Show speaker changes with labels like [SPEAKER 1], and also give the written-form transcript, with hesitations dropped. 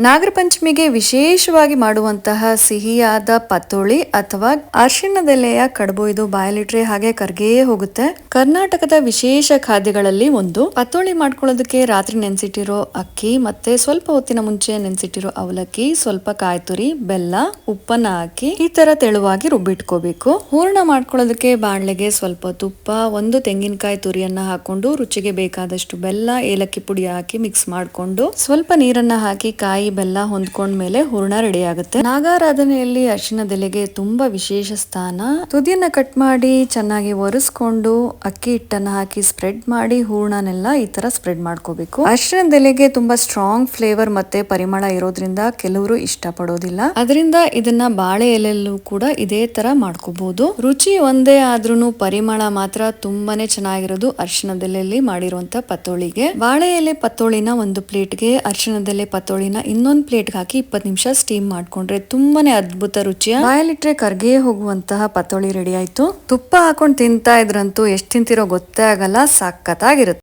[SPEAKER 1] ನಾಗರ ಪಂಚಮಿಗೆ ವಿಶೇಷವಾಗಿ ಮಾಡುವಂತಹ ಸಿಹಿಯಾದ ಪತ್ತೋಳಿ ಅಥವಾ ಅರಿಶಿಣದೆಲೆಯ ಕಡುಬು ಇದು ಬಾಯಲ್ಲಿಟ್ರೆ ಹಾಗೆ ಕರ್ಗೇ ಹೋಗುತ್ತೆ. ಕರ್ನಾಟಕದ ವಿಶೇಷ ಖಾದ್ಯಗಳಲ್ಲಿ ಒಂದು. ಪತ್ತೋಳಿ ಮಾಡ್ಕೊಳ್ಳೋದಕ್ಕೆ ರಾತ್ರಿ ನೆನ್ಸಿಟ್ಟಿರೋ ಅಕ್ಕಿ ಮತ್ತೆ ಸ್ವಲ್ಪ ಹೊತ್ತಿನ ಮುಂಚೆ ನೆನ್ಸಿಟ್ಟಿರೋ ಅವಲಕ್ಕಿ, ಸ್ವಲ್ಪ ಕಾಯಿ ತುರಿ, ಬೆಲ್ಲ, ಉಪ್ಪನ್ನ ಹಾಕಿ ಈ ತರ ತೆಳುವಾಗಿ ರುಬ್ಬಿಟ್ಕೋಬೇಕು. ಹೂರ್ಣ ಮಾಡ್ಕೊಳ್ಳೋದಕ್ಕೆ ಬಾಣ್ಲೆಗೆ ಸ್ವಲ್ಪ ತುಪ್ಪ, ಒಂದು ತೆಂಗಿನಕಾಯಿ ತುರಿಯನ್ನ ಹಾಕೊಂಡು ರುಚಿಗೆ ಬೇಕಾದಷ್ಟು ಬೆಲ್ಲ, ಏಲಕ್ಕಿ ಪುಡಿ ಹಾಕಿ ಮಿಕ್ಸ್ ಮಾಡ್ಕೊಂಡು ಸ್ವಲ್ಪ ನೀರನ್ನ ಹಾಕಿ ಕಾಯಿ ಬೆಲ್ಲ ಹೊಂದ್ಕೊಂಡ್ಮೇಲೆ ಹೂರ್ಣ ರೆಡಿ ಆಗುತ್ತೆ. ನಾಗಾರಾಧನೆಯಲ್ಲಿ ಅರಿಶಿಣದೆಲೆಗೆ ತುಂಬಾ ವಿಶೇಷ ಸ್ಥಾನ. ತುದಿಯನ್ನ ಕಟ್ ಮಾಡಿ ಚೆನ್ನಾಗಿ ಒರೆಸ್ಕೊಂಡು ಅಕ್ಕಿ ಹಿಟ್ಟನ್ನ ಹಾಕಿ ಸ್ಪ್ರೆಡ್ ಮಾಡಿ ಹೂರ್ಣನೆಲ್ಲ ಈ ತರ ಸ್ಪ್ರೆಡ್ ಮಾಡ್ಕೋಬೇಕು. ಅರಿಶಿಣದೆಲೆಗೆ ತುಂಬಾ ಸ್ಟ್ರಾಂಗ್ ಫ್ಲೇವರ್ ಮತ್ತೆ ಪರಿಮಳ ಇರೋದ್ರಿಂದ ಕೆಲವರು ಇಷ್ಟ ಪಡೋದಿಲ್ಲ. ಅದರಿಂದ ಇದನ್ನ ಬಾಳೆ ಎಲೆಯಲ್ಲೂ ಕೂಡ ಇದೇ ತರ ಮಾಡ್ಕೋಬಹುದು. ರುಚಿ ಒಂದೇ ಆದ್ರೂನು ಪರಿಮಳ ಮಾತ್ರ ತುಂಬಾನೇ ಚೆನ್ನಾಗಿರೋದು ಅರಿಶಿಣದೆಲೆಯಲ್ಲಿ ಮಾಡಿರುವಂತ ಪತ್ತೋಳಿಗೆ. ಬಾಳೆ ಎಲೆ ಪತ್ತೋಳಿನ ಒಂದು ಪ್ಲೇಟ್ಗೆ, ಅರಿಶಿಣದೆಲೆ ಪತ್ತೋಳಿನ ಇನ್ನೊಂದು ಪ್ಲೇಟ್ಗೆ ಹಾಕಿ 20 ನಿಮಿಷ ಸ್ಟೀಮ್ ಮಾಡ್ಕೊಂಡ್ರೆ ತುಂಬಾನೇ ಅದ್ಭುತ ರುಚಿಯ ಬಾಯಲ್ಲಿಟ್ರೆ ಕರ್ಗೆ ಹೋಗುವಂತಹ ಪತ್ತೋಳಿ ರೆಡಿ ಆಯ್ತು. ತುಪ್ಪ ಹಾಕೊಂಡು ತಿಂತಾ ಇದ್ರಂತೂ ಎಷ್ಟು ತಿಂತಿರೋ ಗೊತ್ತೇ ಆಗಲ್ಲ, ಸಖತ್ತಾಗಿರುತ್ತೆ.